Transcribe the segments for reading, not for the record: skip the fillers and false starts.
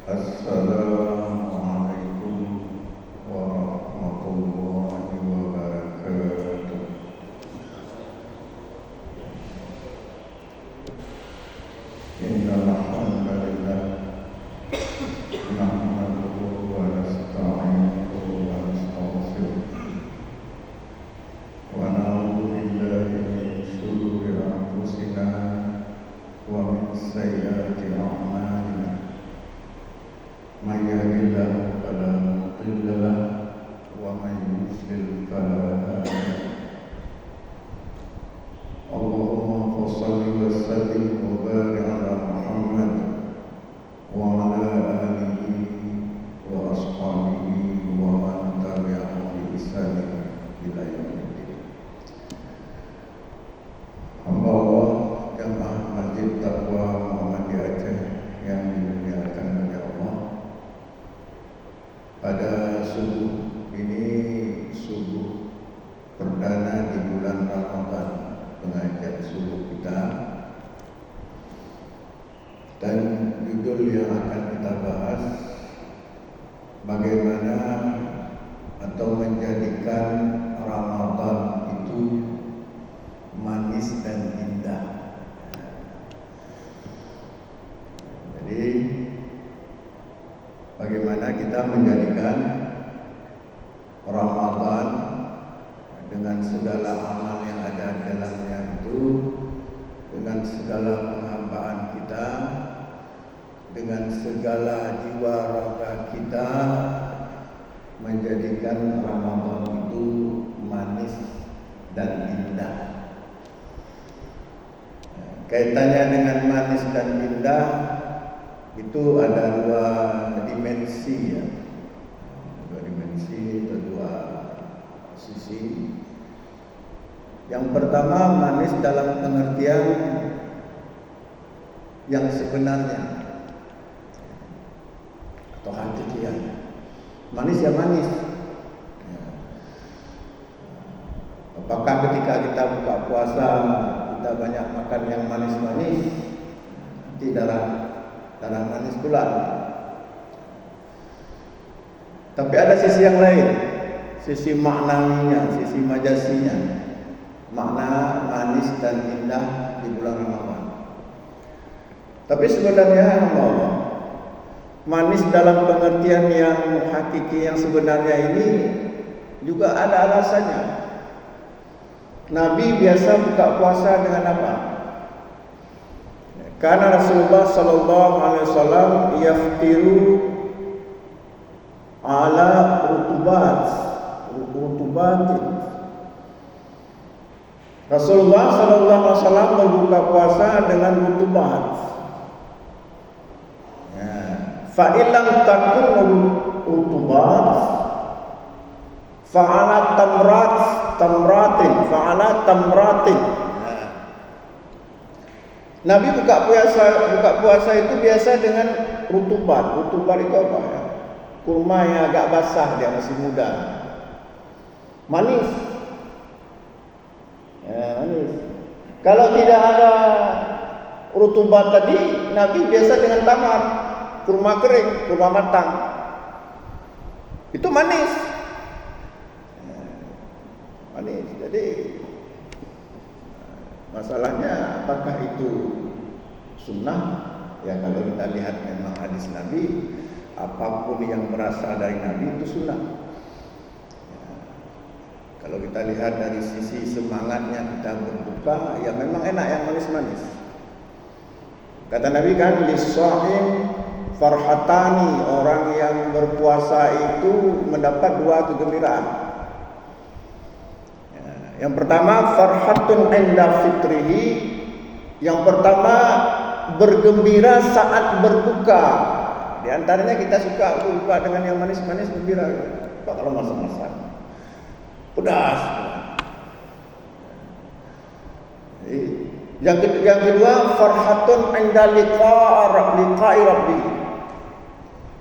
Assalamualaikum warahmatullahi wabarakatuh. Innal hamdalillah nahmaduhu wa nasta'inuhu wa nastaghfiruh wa na'udzu billahi min shururi anfusina wa min sayyiati a'malina. Man yahdihillahu fala mudilla lahu wa man yudlil fala hadiya lahu. Allahumma shalli wa sallim wa barik ala Muhammad wa ala alihi wa ashabihi wa man tabi'ahum bi ihsan ila yaumil din. Hamba Allah jamaah Masjid Taqwa Muhammadiyah Aceh yang dimuliakan oleh Allah. Pada subuh ini, subuh perdana di bulan Ramadan, pengajian subuh kita, dan judul yang akan kita bahas bagaimana atau menjadikan Ramadan itu manis dan indah. Jadi bagaimana kita menjadikan Ramadan dengan segala amal yang ada di dalamnya itu, dengan segala penghambaan kita, dengan segala jiwa raga kita, menjadikan Ramadan itu manis dan indah. Kaitannya dengan manis dan indah itu ada dua dimensi, ya. Dua dimensi atau dua sisi. Yang pertama, manis dalam pengertian yang sebenarnya atau hakikiah. Manis ya manis. Apakah ketika kita buka puasa kita banyak makan yang manis-manis, nanti darah manis keluar. Tapi ada sisi yang lain, sisi maknanya, sisi majasinya, makna manis dan indah di bulan Ramadan. Tapi sebenarnya Allah, manis dalam pengertian yang hakiki, yang sebenarnya ini juga ada alasannya. Nabi biasa buka puasa dengan apa? Karena Rasulullah sallallahu alaihi wasallam yaftiru ala rutubatin. Rasulullah sallallahu alaihi wasallam berbuka puasa dengan rutubat. Ya, fa illam takun rutubat fa'ala tamratin. Nabi buka puasa itu biasa dengan rutubat. Rutubat itu apa ya? Kurma yang agak basah, dia masih muda. Manis. Ya, manis. Kalau tidak ada rutubat tadi, Nabi biasa dengan tamar, kurma kering, kurma matang. Itu manis. Ya, manis. Jadi masalahnya apakah itu sunnah? Ya, kalau kita lihat memang hadis Nabi, apapun yang berasal dari Nabi itu sunnah. Ya, kalau kita lihat dari sisi semangatnya kita berbuka, ya memang enak yang manis-manis. Kata Nabi kan, lis-shaim farhatani, orang yang berpuasa itu mendapat dua kegembiraan. Yang pertama, farhatun inda fitrihi. Yang pertama, bergembira saat berbuka. Di antaranya kita suka berbuka dengan yang manis-manis, gembira. Apa kalau masak-masak? Pedas. Yang kedua, farhatun inda liqa'i rabbi.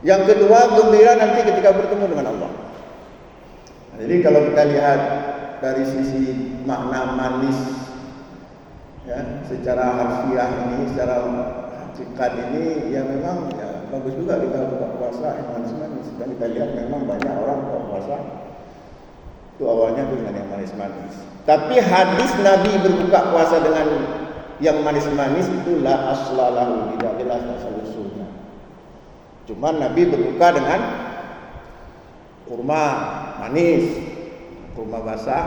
Yang kedua, gembira nanti ketika bertemu dengan Allah. Jadi kalau kita lihat dari sisi makna manis, ya, secara harfiah ini, secara hakikat ini, ya memang ya bagus juga kita buka puasa yang manis-manis. Dan kita lihat memang banyak orang buka puasa itu awalnya dengan yang manis-manis. Tapi hadis Nabi berbuka puasa dengan yang manis-manis itu la aslalahu, tidak jelas asal-usulnya. Cuma Nabi berbuka dengan kurma manis, kurma basah.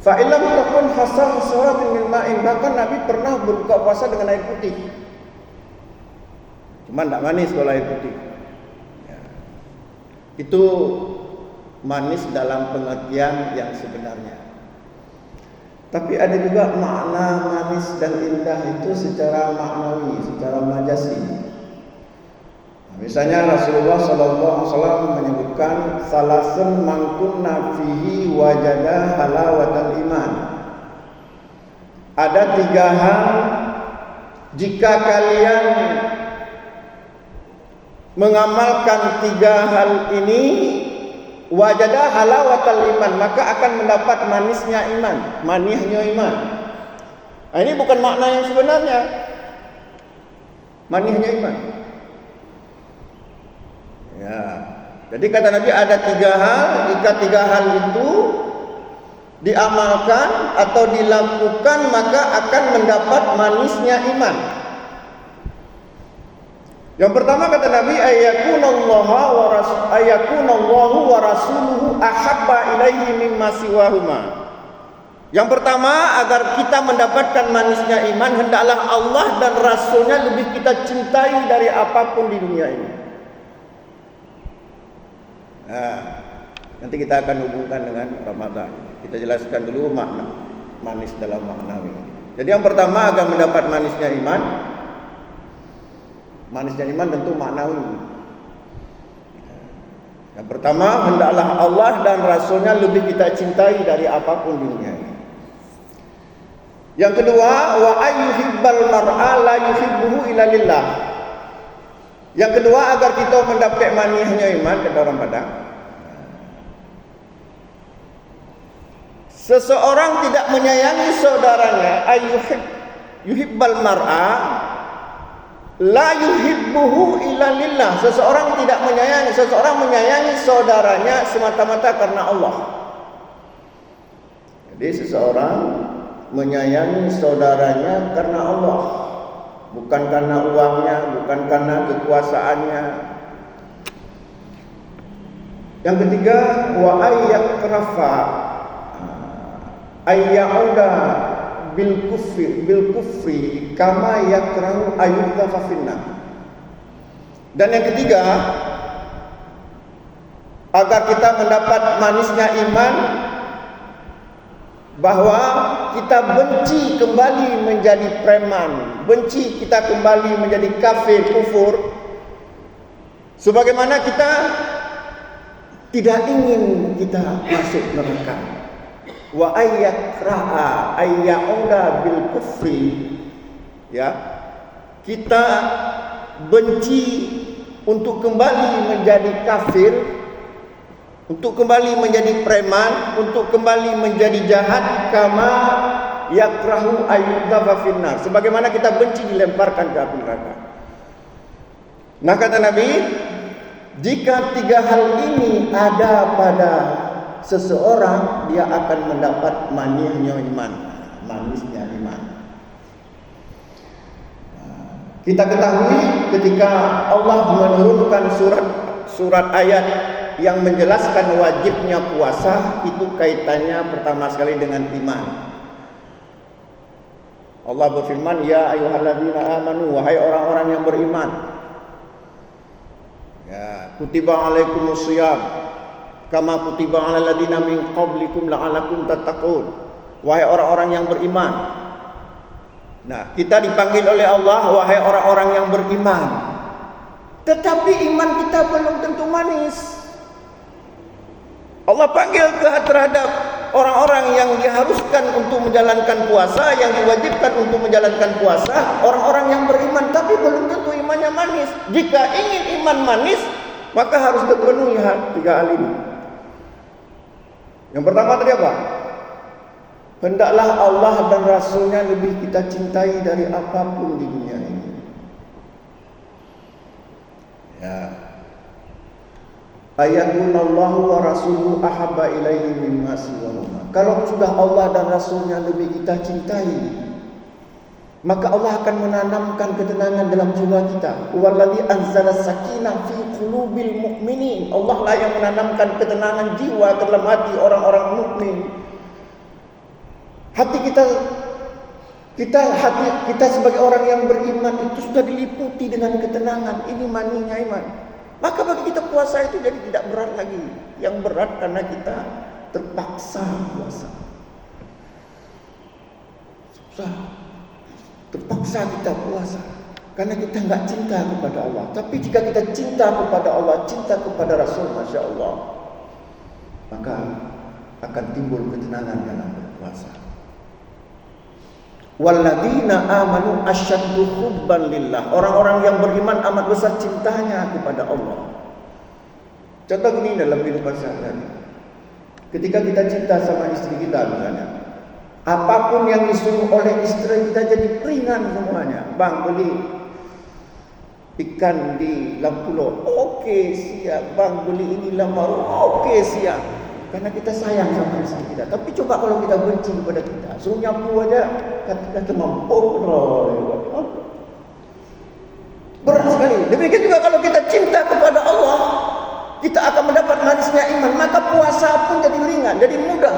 Fa illam takun hasal suratin min ma'in, bahkan Nabi pernah berbuka puasa dengan air putih. Cuma tidak manis kalau air putih. Ya. Itu manis dalam pengertian yang sebenarnya. Tapi ada juga makna manis dan indah itu secara maknawi, secara majasi. Misalnya Rasulullah SAW menyebutkan salasun mangkunna fihi wajada halawatal iman. Ada 3 hal jika kalian mengamalkan 3 hal ini, wajada halawatal iman, maka akan mendapat manisnya iman, manihnya iman. Nah, ini bukan makna yang sebenarnya. Manihnya iman. Ya. Jadi kata Nabi ada 3 hal, jika 3 hal itu diamalkan atau dilakukan maka akan mendapat manisnya iman. Yang pertama kata Nabi ayakunallahu wa rasuluhu ahabba ilaihi mimma siwahuma. Yang pertama, agar kita mendapatkan manisnya iman, hendaklah Allah dan Rasulnya lebih kita cintai dari apapun di dunia ini. Nah, nanti kita akan hubungkan dengan Ramadan. Kita jelaskan dulu makna manis dalam maknawi. Jadi yang pertama, agar mendapat manisnya iman. Manisnya iman tentu maknawi. Yang pertama, hendaklah Allah dan Rasulnya lebih kita cintai dari apapun di dunia ini. Yang kedua, wa ayyuhibbal mar'a la yuhibbuhu illa lillah. Yang kedua, agar kita mendapat manihnya iman, kata orang Padang, seseorang tidak menyayangi saudaranya, yuhibbal mar'a la yuhibbuhu illa lillah. Seseorang menyayangi saudaranya semata-mata karena Allah. Jadi seseorang menyayangi saudaranya karena Allah, bukan karena uangnya, bukan karena kekuasaannya. Yang ketiga, wa ayyakrafa ayyauda bil kufri kama yakrahu ayyudha finna. Dan yang ketiga, agar kita mendapat manisnya iman, bahwa kita benci kembali menjadi preman, benci kita kembali menjadi kafir, kufur, sebagaimana kita tidak ingin kita masuk neraka. Wa ayyakraha ayyauda bil kufri, ya, kita benci untuk kembali menjadi kafir, untuk kembali menjadi preman, untuk kembali menjadi jahat, kama yakrahu ayyudha finnar, sebagaimana kita benci dilemparkan ke api neraka. Nah, kata Nabi, jika 3 hal ini ada pada seseorang, dia akan mendapat manihnya iman, manisnya iman. Kita ketahui ketika Allah menurunkan surat ayat yang menjelaskan wajibnya puasa, itu kaitannya pertama sekali dengan iman. Allah berfirman, ya ayyuhalladzina amanu, wahai orang-orang yang beriman, ya, kutiba alaikumusiyam kama kutiba alal ladzina min qablikum la'allakum tattaqun. Wahai orang-orang yang beriman. Nah, kita dipanggil oleh Allah wahai orang-orang yang beriman. Tetapi iman kita belum tentu manis. Allah panggil terhadap orang-orang yang diharuskan untuk menjalankan puasa, yang diwajibkan untuk menjalankan puasa, orang-orang yang beriman, tapi belum tentu imannya manis. Jika ingin iman manis, maka harus terpenuhi 3 hal ini. Yang pertama tadi apa? Hendaklah Allah dan Rasulnya lebih kita cintai dari apapun di dunia ini. Ya. Ayatunallahu wa rasuluhu ahabba ilaihi mimma siwahuma. Kalau sudah Allah dan Rasulnya lebih kita cintai, maka Allah akan menanamkan ketenangan dalam jiwa kita. Wallazi anzala sakinah fi qulubil mu'minin. Allah lah yang menanamkan ketenangan jiwa ke dalam hati orang-orang mukmin. Hati kita sebagai orang yang beriman itu sudah diliputi dengan ketenangan. Ini maninya iman. Maka bagi kita puasa itu jadi tidak berat lagi. Yang berat karena kita terpaksa puasa. Terpaksa kita puasa karena kita enggak cinta kepada Allah. Tapi jika kita cinta kepada Allah, cinta kepada Rasul, Masya Allah, maka akan timbul ketenangan dalam berpuasa. Walladzina amanu asyaddu hubban lillah. Orang-orang yang beriman amat besar cintanya kepada Allah. Contoh gini dalam kehidupan sehari-hari. Ketika kita cinta sama istri kita misalnya, apapun yang disuruh oleh istri kita jadi ringan semuanya. Bang, beli ikan di Lampulo. Oke, siap. Bang, beli ini Lamaru. Oke, siap. Karena kita sayang sama istri kita. Tapi coba kalau kita benci kepada kita, suruh nyapu aja, kata mampu. Berat sekali. Demikian juga kalau kita cinta kepada Allah, kita akan mendapat manisnya iman. Maka puasa pun jadi ringan, jadi mudah.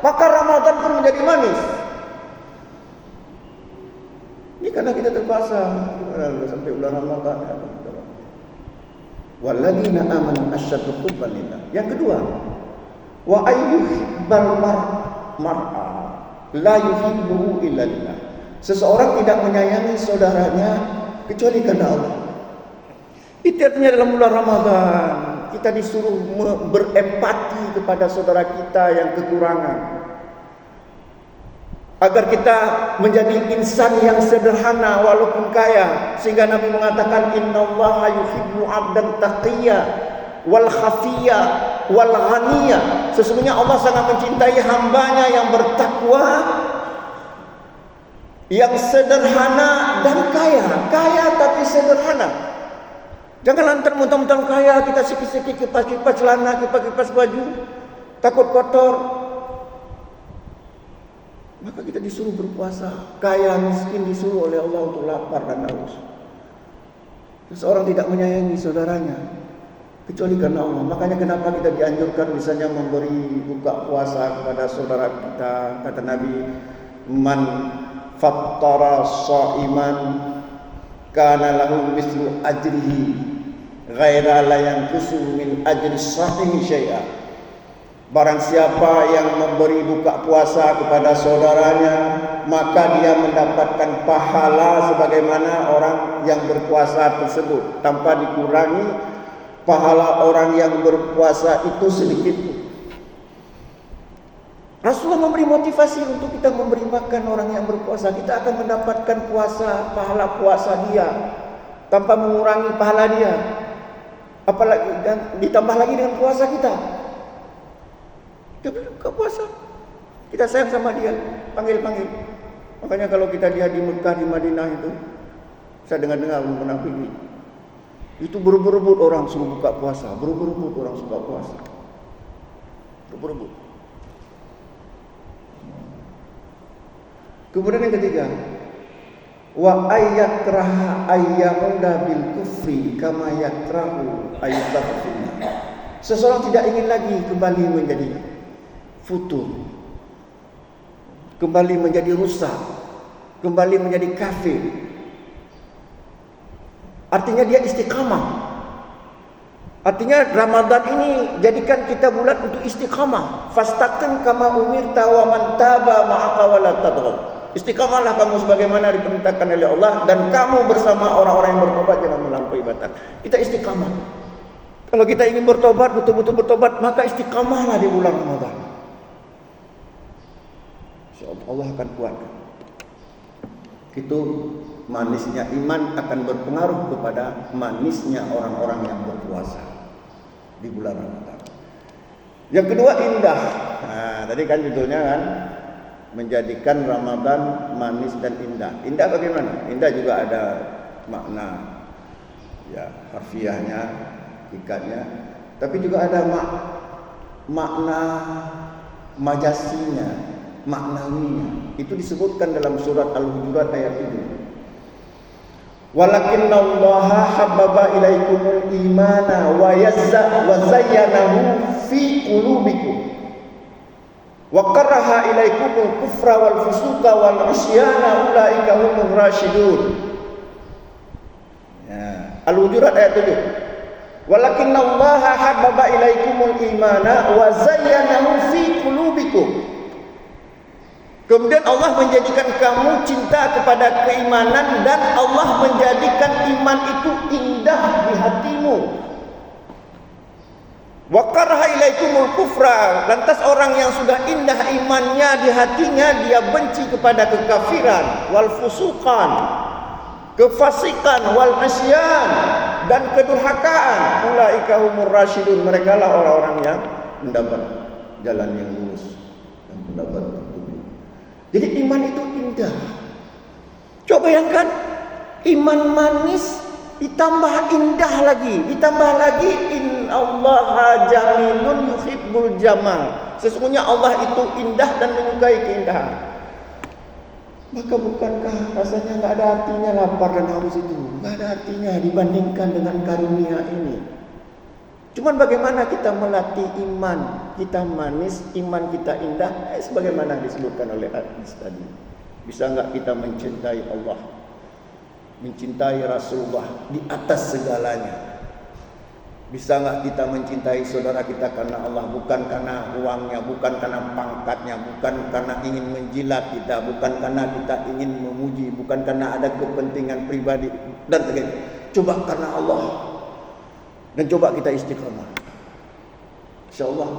Maka Ramadan pun menjadi manis. Ini karena kita terpaksa sampai bulan Ramadan. Walladzina amanu asyaddu hubban lillah. Yang kedua, wa ayyuhibbal mar'a la yuhibbuhu illa lillah. Seseorang tidak menyayangi saudaranya kecuali karena Allah. Itu artinya dalam bulan Ramadan kita disuruh berempati kepada saudara kita yang kekurangan, agar kita menjadi insan yang sederhana walaupun kaya. Sehingga Nabi mengatakan innallaha yuhibbu 'abdan taqiyya wal khafiyya wal ghaniyya. Sesungguhnya Allah sangat mencintai hambanya yang bertakwa, yang sederhana dan kaya. Kaya tapi sederhana. Jangan lantar mentang-mentang kaya kita sikit-sikit kipas-kipas celana, kipas-kipas baju, takut kotor. Maka kita disuruh berpuasa. Kaya miskin disuruh oleh Allah untuk lapar dan haus. Seseorang tidak menyayangi saudaranya kecuali karena Allah. Makanya kenapa kita dianjurkan misalnya memberi buka puasa kepada saudara kita. Kata Nabi, man fattara sha'iman kana lahu mislu ajrihi ghaira la yanqusu min ajri shahimi syai'a. Barang siapa yang memberi buka puasa kepada saudaranya, maka dia mendapatkan pahala sebagaimana orang yang berpuasa tersebut, tanpa dikurangi pahala orang yang berpuasa itu sedikit. Rasulullah memberi motivasi untuk kita memberi makan orang yang berpuasa. Kita akan mendapatkan pahala puasa dia tanpa mengurangi pahala dia. Apalagi dan ditambah lagi dengan puasa kita. Kita buka puasa, kita sayang sama dia, panggil. Makanya kalau kita lihat di Mekah, di Madinah itu, saya dengar munafik itu berebut orang suruh buka puasa, berebut orang suka puasa, berebut. Kemudian yang ketiga, wa ayyakraha ayyamuda bil kufri kama yakrahu ayyubakhina. Seseorang tidak ingin lagi kembali menjadi futur, kembali menjadi rusak, kembali menjadi kafir. Artinya dia istiqamah. Artinya Ramadan ini jadikan kita bulan untuk istiqamah. Fastaqim kama umirta wa man taba ma'aka wa la tadghab. Istiqamahlah kamu sebagaimana diperintahkan oleh Allah, dan kamu bersama orang-orang yang bertobat jangan melampaui batas. Kita istiqamah. Kalau kita ingin bertobat, betul-betul bertobat, maka istiqamahlah di bulan Ramadan. Insyaallah Allah akan kuatkan. Itu manisnya iman akan berpengaruh kepada manisnya orang-orang yang berpuasa di bulan Ramadan. Yang kedua, indah. Nah, tadi kan judulnya kan menjadikan Ramadan manis dan indah. Indah bagaimana? Indah juga ada makna ya harfiahnya, hakikatnya, tapi juga ada makna majasinya, maknawinya. Itu disebutkan dalam surat Al-Hujurat ayat 7. Walakinnallaha habbaba ilaikumul imana wa zayyanahu fi qulubikum wa karaha ilaikumul kufra wal fusuqa wal isyana ulaika humur rasyidun. Ya, Al-Hujurat ayat 7. Walakinnallaha habbaba ilaikumul imana wa zayyanahu fi qulubikum. Kemudian Allah menjadikan kamu cinta kepada keimanan dan Allah menjadikan iman itu indah di hatimu. Wa karaha ilaikumul kufra, lantas orang yang sudah indah imannya di hatinya, dia benci kepada kekafiran, wal fusuqan, kefasikan, wal isyan, dan kedurhakaan. Ulaika humur rasyidun, mereka lah orang-orang yang mendapat jalan yang lurus dan mendapat petunjuk. Jadi iman itu indah. Coba bayangkan, iman manis ditambah indah lagi, ditambah lagi innallaha jamilun yuhibbul jamal. Sesungguhnya Allah itu indah dan menyukai keindahan. Maka bukankah rasanya nggak ada artinya lapar dan haus itu? Nggak ada artinya dibandingkan dengan karunia ini. Cuman bagaimana kita melatih iman kita manis, iman kita indah, sebagaimana disebutkan oleh hadis tadi. Bisa enggak kita mencintai Allah, mencintai Rasulullah di atas segalanya? Bisa enggak kita mencintai saudara kita karena Allah, bukan karena uangnya, bukan karena pangkatnya, bukan karena ingin menjilat kita, bukan karena kita ingin memuji, bukan karena ada kepentingan pribadi dan sebagainya. Coba karena Allah. Dan coba kita istiqamah. InsyaAllah,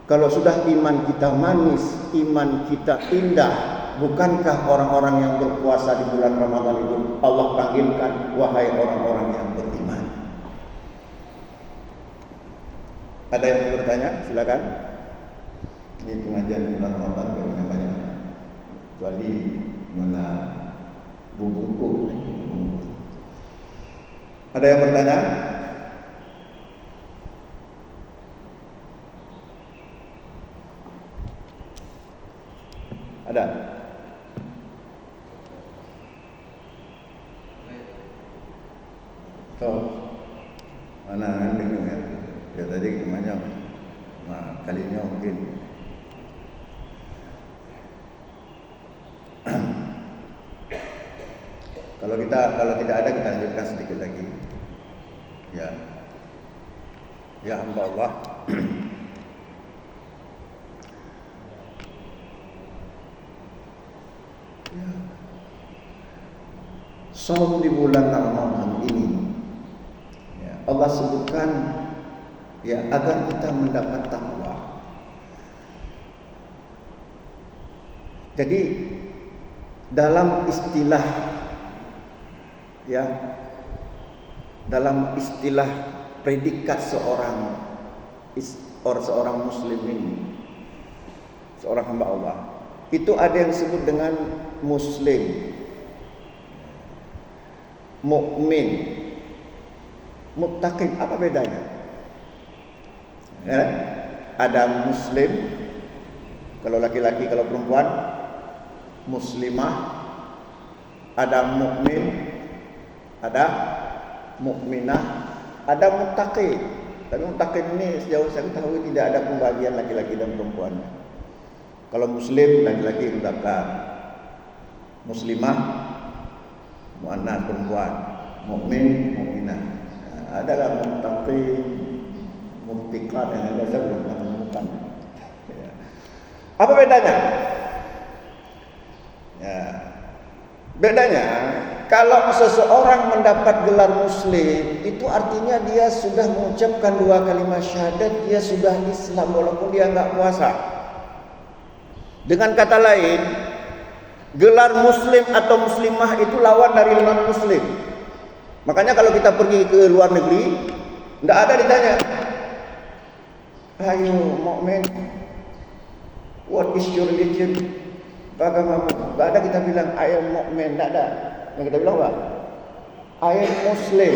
kalau sudah iman kita manis, iman kita indah, bukankah orang-orang yang berpuasa di bulan Ramadan itu Allah panggilkan, wahai orang-orang yang beriman? Ada yang bertanya? Silakan. Ini pengajian bulan Ramadan banyak, kecuali mana buku. Ada yang bertanya? Ada? Oh, mana bingung ya? Ya tadi namanya, nah kalinya mungkin. Kalau tidak ada, kita lanjutkan sedikit lagi. Ya hamba Allah. Saum di bulan Ramadan ini, Allah sebutkan agar kita mendapat takwa. Jadi dalam istilah predikat seorang muslim ini, seorang hamba Allah, itu ada yang disebut dengan muslim, mukmin, muttaqin. Apa bedanya? Ada muslim kalau laki-laki, kalau perempuan muslimah, ada mukmin, ada mukminah, ada muttaqin. Tapi muttaqin ini sejauh saya tahu tidak ada pembagian laki-laki dan perempuan. Kalau muslim laki-laki mudzakar, muslimah muannas perempuan, mukmin mukminah. Ada muttaqin, muttaqat, yang ada saya belum menemukan. Apa bedanya? Bedanya, kalau seseorang mendapat gelar muslim, itu artinya dia sudah mengucapkan 2 kalimat syahadat, dia sudah Islam walaupun dia enggak puasa. Dengan kata lain, gelar muslim atau muslimah itu lawan dari non muslim. Makanya kalau kita pergi ke luar negeri, enggak ada ditanya, ayo mukmin, what is your religion? Agamamu. Enggak ada kita bilang I am mukmin, enggak ada. Yang kita bilang apa? I am muslim.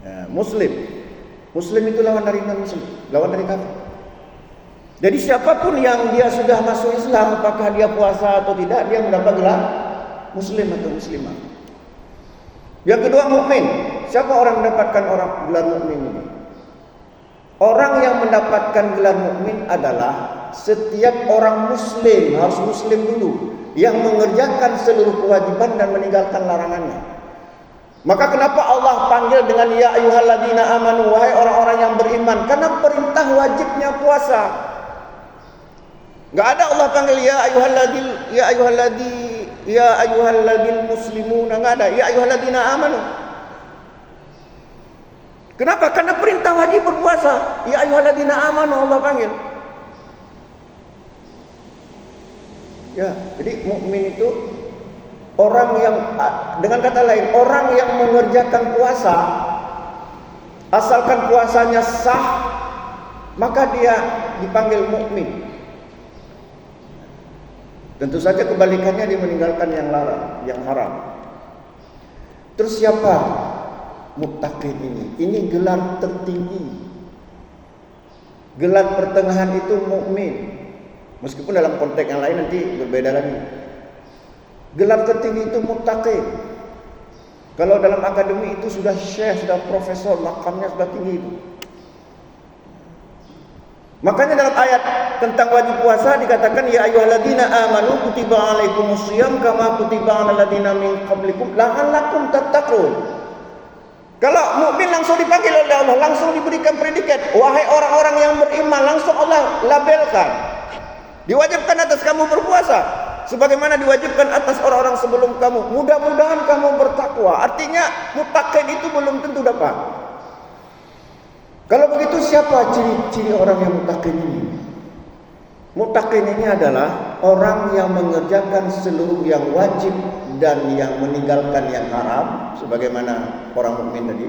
Ya, Muslim itu lawan dari non-Muslim, lawan dari kafir. Jadi siapapun yang dia sudah masuk Islam, apakah dia puasa atau tidak, dia mendapat gelar Muslim atau Muslimah. Yang kedua, mukmin. Siapa orang mendapatkan gelar mukmin ini? Orang yang mendapatkan gelar mukmin adalah setiap orang Muslim, harus Muslim dulu, yang mengerjakan seluruh kewajiban dan meninggalkan larangannya. Maka kenapa Allah panggil dengan ya ayyuhalladzina amanu, wahai orang-orang yang beriman? Karena perintah wajibnya puasa. Enggak ada Allah panggil ya ayyuhalladzil muslimuna, enggak ada ya ayyuhalladzina amanu. Kenapa? Karena perintah wajib berpuasa. Ya ayyuhalladzina amanu Allah panggil. Ya, jadi mukmin itu orang yang, dengan kata lain, orang yang mengerjakan puasa, asalkan puasanya sah, maka dia dipanggil mukmin. Tentu saja kebalikannya, dia meninggalkan yang larang, yang haram. Terus siapa muttaqin ini? Ini gelar tertinggi. Gelar pertengahan itu mukmin. Meskipun dalam konteks yang lain nanti berbeda lagi. Gelar tertinggi itu muttaqin. Kalau dalam akademi itu sudah syekh, sudah profesor, makamnya sudah tinggi itu. Makanya dalam ayat tentang wajib puasa dikatakan ya ayyuhalladzina amanu kutiba alaikumusiyam kama kutiba alal ladzina min qablikum la'allakum tattaqun. Kalau mukmin langsung dipanggil oleh Allah, langsung diberikan predikat, wahai orang-orang yang beriman, langsung Allah labelkan. Diwajibkan atas kamu berpuasa sebagaimana diwajibkan atas orang-orang sebelum kamu. Mudah-mudahan kamu bertakwa. Artinya muttaqin itu belum tentu dapat. Kalau begitu siapa ciri-ciri orang yang muttaqin ini? Muttaqin ini adalah orang yang mengerjakan seluruh yang wajib dan yang meninggalkan yang haram sebagaimana orang mukmin tadi,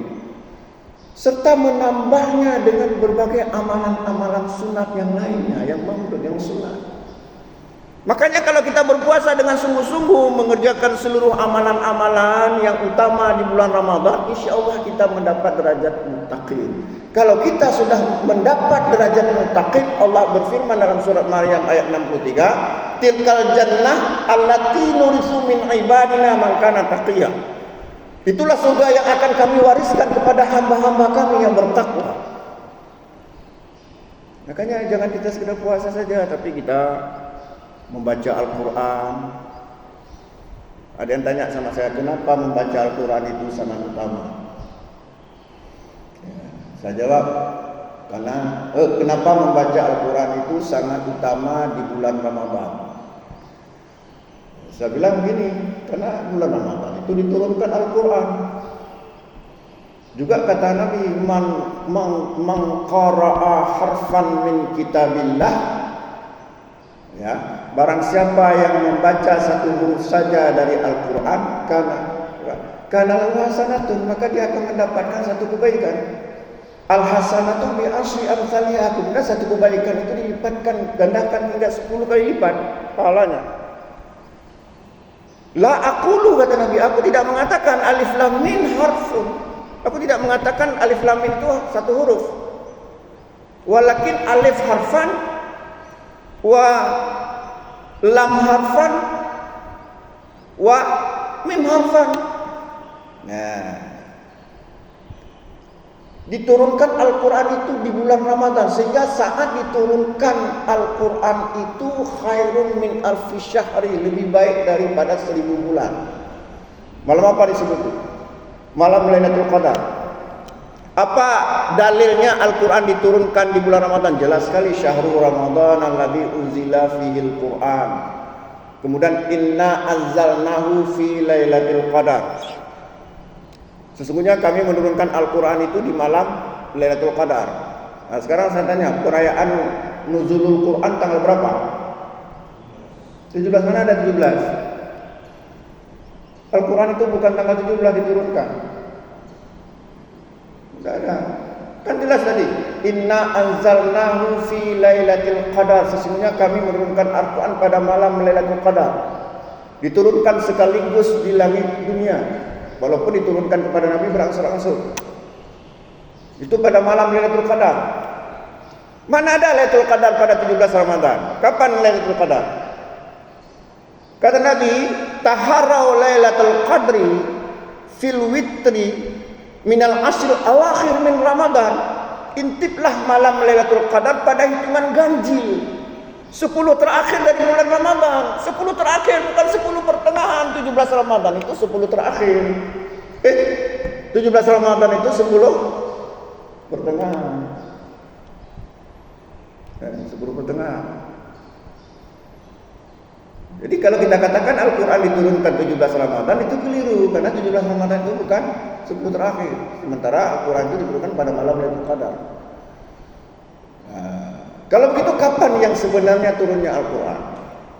serta menambahnya dengan berbagai amalan-amalan sunat yang lainnya, yang mamdud, yang sunat. Makanya kalau kita berpuasa dengan sungguh-sungguh mengerjakan seluruh amalan-amalan yang utama di bulan Ramadan, insya Allah kita mendapat derajat muttaqin. Kalau kita sudah mendapat derajat muttaqin, Allah berfirman dalam surat Maryam ayat 63, tilkal jannah allati nurisu min ibadina man kana taqiyya. Itulah surga yang akan kami wariskan kepada hamba-hamba kami yang bertakwa. Makanya jangan kita sekedar puasa saja, tapi kita membaca Al-Quran. Ada yang tanya sama saya, kenapa membaca Al-Quran itu sangat utama? Saya jawab, karena kenapa membaca Al-Quran itu sangat utama di bulan Ramadan? Saya bilang begini, karena bulan Ramadan itu diturunkan Al-Quran. Juga kata Nabi, man qara'a harfan min kitabillah, ya, barang siapa yang membaca satu huruf saja dari Al-Quran, karena hasanatun, maka dia akan mendapatkan satu kebaikan. Al-hasanatu bi asri amsalha, kemudian satu kebaikan itu dilipatkan, gandakan hingga 10 kali lipat pahalanya. La aqulu, kata Nabi, aku tidak mengatakan alif lam mim harfun. Aku tidak mengatakan alif lam mim itu satu huruf. Walakin alif harfan wa lam harfan wa mim harfan. Nah, diturunkan Al-Quran itu di bulan Ramadan, sehingga saat diturunkan Al-Quran itu khairun min alfi syahri, lebih baik daripada 1000 bulan. Malam apa disebut? Malam Lailatul Qadar. Apa dalilnya Al-Quran diturunkan di bulan Ramadan? Jelas sekali, syahrul Ramadan alladzi unzila fihil Quran. Kemudian inna anzalnahu fi Lailatul Qadar. Sesungguhnya kami menurunkan Al-Quran itu di malam Lailatul Qadar. Nah, sekarang saya tanya, perayaan Nuzulul Quran tanggal berapa? 17, mana ada 17? Al-Quran itu bukan tanggal 17 diturunkan. Tidak ada. Kan jelas tadi, inna anzalnahu fi Lailatul Qadar. Sesungguhnya kami menurunkan Al-Quran pada malam Lailatul Qadar. Diturunkan sekaligus di langit dunia. Walaupun diturunkan kepada Nabi berangsur-angsur. Itu pada malam Lailatul Qadar. Mana ada Lailatul Qadar pada 17 Ramadan? Kapan Lailatul Qadar? Kata Nabi, taharau Lailatul Qadri fil witri minal asril awakhir min Ramadan. Intiplah malam Lailatul Qadar pada hitungan ganjil. 10 terakhir dari bulan Ramadan. 10 terakhir, bukan 10 pertengahan 17 Ramadan, itu 10 terakhir. 17 Ramadan itu 10 pertengahan. 10 pertengahan. Jadi kalau kita katakan Al-Quran diturunkan 17 Ramadan, itu keliru, karena 17 Ramadan itu bukan 10 terakhir. Sementara Al-Quran itu diturunkan pada malam Lailatul Qadar. Kalau begitu kapan yang sebenarnya turunnya Al-Quran?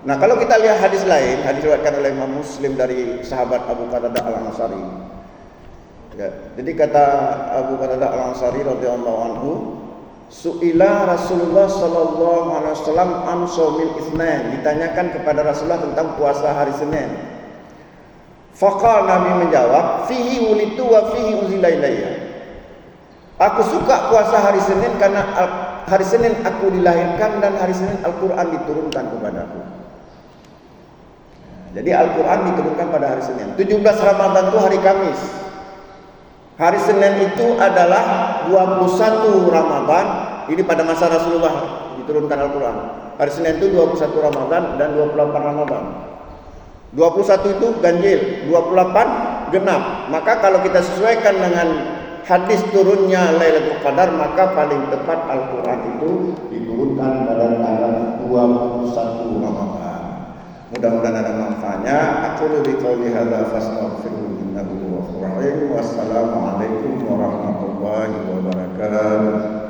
Nah, kalau kita lihat hadis lain, hadis diriwayatkan oleh Imam Muslim dari sahabat Abu Qatadah Al-Ansari. Ya, jadi kata Abu Qatadah Al-Ansari radhiyallahu anhu, su'ila Rasulullah sallallahu alaihi wasallam an shaumil Itsnain, ditanyakan kepada Rasulullah tentang puasa hari Senin. Faqala, Nabi menjawab, fihi wulitu wa fihi unzila ilayya. Aku suka puasa hari Senin karena hari Senin aku dilahirkan dan hari Senin Al-Quran diturunkan kepadaku. Jadi Al-Quran diturunkan pada hari Senin. 17 Ramadan itu hari Kamis. Hari Senin itu adalah 21 Ramadan. Ini pada masa Rasulullah diturunkan Al-Quran. Hari Senin itu 21 Ramadan dan 28 Ramadan. 21 itu ganjil, 28 genap. Maka kalau kita sesuaikan dengan hadis turunnya Lailatul Qadar, maka paling tepat Al-Quran itu diturunkan pada tanggal 21 Ramadan. Mudah-mudahan ada manfaatnya. Aku lebih qauli hadza fastaghfiruhu innahu ghafurur rahim. Wassalamualaikum warahmatullahi wabarakatuh.